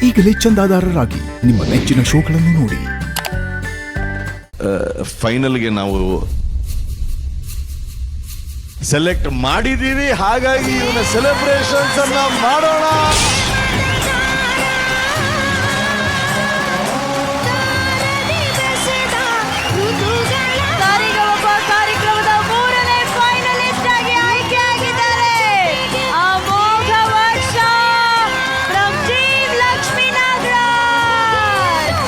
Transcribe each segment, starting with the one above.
ಈಗಲೇ ಚಂದಾದಾರರಾಗಿ ನಿಮ್ಮ ನೆಚ್ಚಿನ ಶೋಗಳನ್ನು ನೋಡಿ. ಫೈನಲ್ಗೆ ನಾವು ಸೆಲೆಕ್ಟ್ ಮಾಡಿದೀವಿ, ಹಾಗಾಗಿ ಇವನ ಸೆಲೆಬ್ರೇಷನ್ಸ್ ಅನ್ನ ಮಾಡೋಣ. ಕಾರ್ಯಕ್ರಮದ 3ನೇ ಫೈನಲಿಸ್ಟ್ ಆಗಿ ಆಯ್ಕೆಯಾಗಿದ್ದಾರೆ ಅಮೋಘ ವರ್ಷ ಫ್ರಮ್ ಟೀಮ್ ಲಕ್ಷ್ಮೀ ನಾಗರಾಜ್.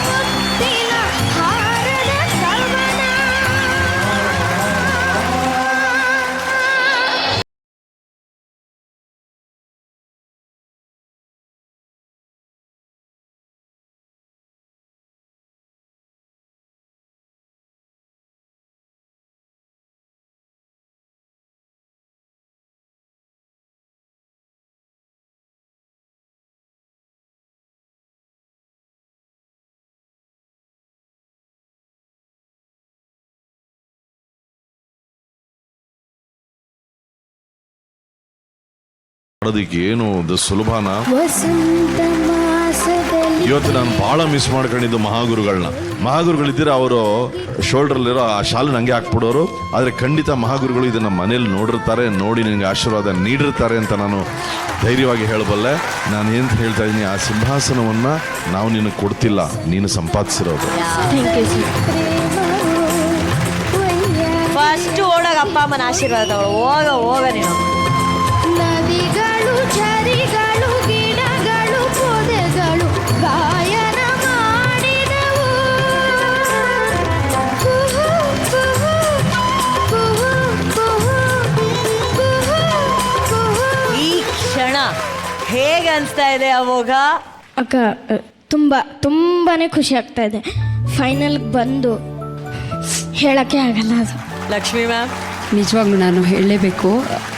ಮಾಡೋದಕ್ಕೆ ಏನು ಸುಲಭನ. ಇವತ್ತು ನಾನು ಬಹಳ ಮಿಸ್ ಮಾಡ್ಕೊಂಡಿದ್ದು ಮಹಾಗುರುಗಳಿದ್ದೀರ. ಅವರು ಶೋಲ್ಡರ್ಲಿರೋ ಆ ಶಾಲು ನಂಗೆ ಹಾಕ್ಬಿಡೋರು. ಆದರೆ ಖಂಡಿತ ಮಹಾಗುರುಗಳು ಇದನ್ನ ಮನೇಲಿ ನೋಡಿರ್ತಾರೆ, ನೋಡಿ ನಿನಗೆ ಆಶೀರ್ವಾದ ನೀಡಿರ್ತಾರೆ ಅಂತ ನಾನು ಧೈರ್ಯವಾಗಿ ಹೇಳಬಲ್ಲೆ. ನಾನು ಏನು ಹೇಳ್ತಾ ಇದ್ದೀನಿ, ಆ ಸಿಂಹಾಸನವನ್ನ ನಾವು ನಿನಗೆ ಕೊಡ್ತಿಲ್ಲ, ನೀನು ಸಂಪಾದಿಸಿರೋದು. ಫಸ್ಟ್ ಓಡಾಗ ಅಪ್ಪ ಅಮ್ಮನ ಆಶೀರ್ವಾದ ತಗೊಳ್ಳು. ಹೋಗ ನೀನು. ನದಿಗಳು, ಝರಿಗಳು, ಗಿಡಗಳು, ಪೊದೆಗಳು ಗಾಯನ ಮಾಡಿದವು. ಈ ಕ್ಷಣ ಹೇಗೆ ಅನಿಸ್ತಾ ಇದೆ ಅವಾಗ? ಅಕ್ಕ ತುಂಬಾನೇ ಖುಷಿ ಆಗ್ತಾ ಇದೆ. ಫೈನಲ್ಗೆ ಬಂದು ಹೇಳಕ್ಕೆ ಆಗಲ್ಲ ಅದು. ಲಕ್ಷ್ಮಿ ಮ್ಯಾಮ್, ನಿಜವಾಗ್ಲೂ ನಾನು ಹೇಳಲೇಬೇಕು,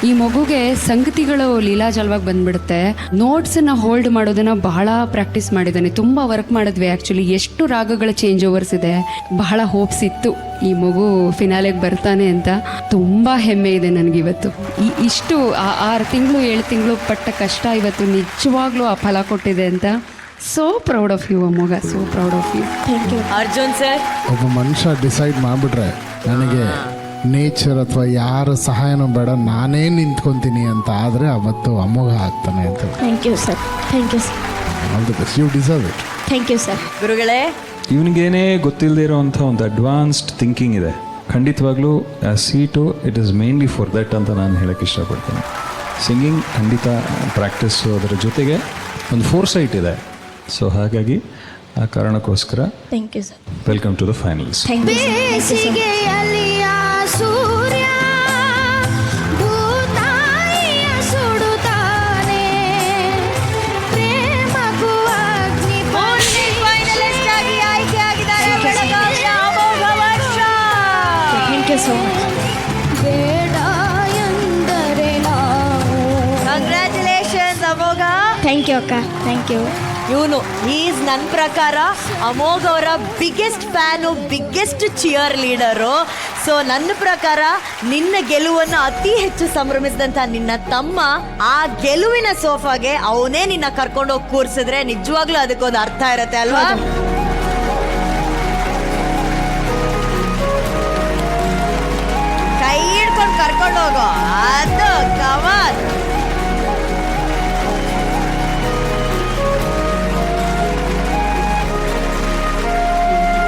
ಈ ಮಗುಗೆ ಸಂಗತಿಗಳು ಲೀಲಾಜಲವಾಗಿ ಬಂದ್ಬಿಡುತ್ತೆ. ನೋಟ್ಸನ್ನ ಹೋಲ್ಡ್ ಮಾಡೋದನ್ನ ಬಹಳ ಪ್ರಾಕ್ಟೀಸ್ ಮಾಡಿದ್ದಾನೆ, ತುಂಬ ವರ್ಕ್ ಮಾಡಿದ್ವಿ. ಆ್ಯಕ್ಚುಲಿ ಎಷ್ಟು ರಾಗಗಳ ಚೇಂಜ್ ಓವರ್ಸ್ ಇದೆ. ಬಹಳ ಹೋಪ್ಸ್ ಇತ್ತು ಈ ಮಗು ಫಿನಾಲೆಗೆ ಬರ್ತಾನೆ ಅಂತ. ತುಂಬ ಹೆಮ್ಮೆ ಇದೆ ನನಗಿವತ್ತು. ಇಷ್ಟು 6 ತಿಂಗಳು 7 ತಿಂಗಳು ಪಟ್ಟ ಕಷ್ಟ ಇವತ್ತು ನಿಜವಾಗ್ಲೂ ಆ ಫಲ ಕೊಟ್ಟಿದೆ ಅಂತ. ಸೋ ಪ್ರೌಡ್ ಆಫ್ ಯು ಅಮ್ಮಗ, so proud of you. Thank you. Arjun sir, ಒಬ್ಬ ಮನುಷ್ಯ ಡಿಸೈಡ್ ಮಾಡಿಬಿಟ್ರೆ ನನಗೆ ನೇಚರ್ ಅಥವಾ ಯಾರ ಸಹಾಯನೂ ಬೇಡ, ನಾನೇ ನಿಂತ್ಕೊತೀನಿ ಅಂತ ಆದರೆ ಅವತ್ತು ಅಮೋಘ ಆಗ್ತಾನೆ ಅಂತ. Thank you sir. Thank you sir. All the best, you deserve it. Thank you sir. ಗುರುಗಳೇ, ಇವನಿಗೇನೇ ಗೊತ್ತಿಲ್ಲದೆ ಇರೋವಂಥ ಒಂದು ಅಡ್ವಾನ್ಸ್ಡ್ ಥಿಂಕಿಂಗ್ ಇದೆ. ಖಂಡಿತವಾಗ್ಲೂ seat it is mainly for that ಅಂತ ನಾನು ಹೇಳೋಕ್ಕೆ ಇಷ್ಟಪಡ್ತೀನಿ. ಸಿಂಗಿಂಗ್ ಖಂಡಿತ ಪ್ರಾಕ್ಟೀಸು, ಅದರ ಜೊತೆಗೆ ಒಂದು ಫೋರ್ಸೈಟ್ ಇದೆ. ಸೊ ಹಾಗಾಗಿ ಆ ಕಾರಣಕ್ಕೋಸ್ಕರ thank you sir. Welcome to the finalist. ಬೇಸಿಗೆಯಲ್ಲಿ ಆ ಸೂರ್ಯ ಭೂತಾಯಿಯ ಸುಡುತ್ತಾನೆ, ಪ್ರೇಮಕ್ಕೂ ಅಗ್ನಿ. ಫೈನಲಿಸ್ಟ್ ಆಗಿ ಆಯ್ಕೆಯಾಗಿದ್ದಾರೆ ಬೆಳಗಾವಿಯ Amoghavarsha. Thank you so much. ಬೇಡ ಎಂದರೆ ನಾವು. ಕಂಗ್ರ್ಯಾಚುಲೇಷನ್ಸ್ ಅಮೋಘ. ಥ್ಯಾಂಕ್ ಯು ಅಕ್ಕ, ಥ್ಯಾಂಕ್ ಯು. ಇವನು ಈಸ್ ನನ್ನ ಪ್ರಕಾರ ಅಮೋಘ ಅವರ biggest fan, biggest cheerleader. So ನನ್ನ ಪ್ರಕಾರ ನಿನ್ನ ಗೆಲುವನ್ನು ಅತಿ ಹೆಚ್ಚು ಸಂಭ್ರಮಿಸಿದಂಥ ನಿನ್ನ ತಮ್ಮ ಆ ಗೆಲುವಿನ ಸೋಫಾಗೆ ಅವನೇ ನಿನ್ನ ಕರ್ಕೊಂಡೋಗಿ ಕೂರಿಸಿದ್ರೆ ನಿಜವಾಗ್ಲೂ ಅದಕ್ಕೊಂದು ಅರ್ಥ ಇರುತ್ತೆ ಅಲ್ವಾ? ಕೈ ಹಿಡ್ಕೊಂಡು ಕರ್ಕೊಂಡು ಹೋಗೋ ಅದು ಕಮಾನ್.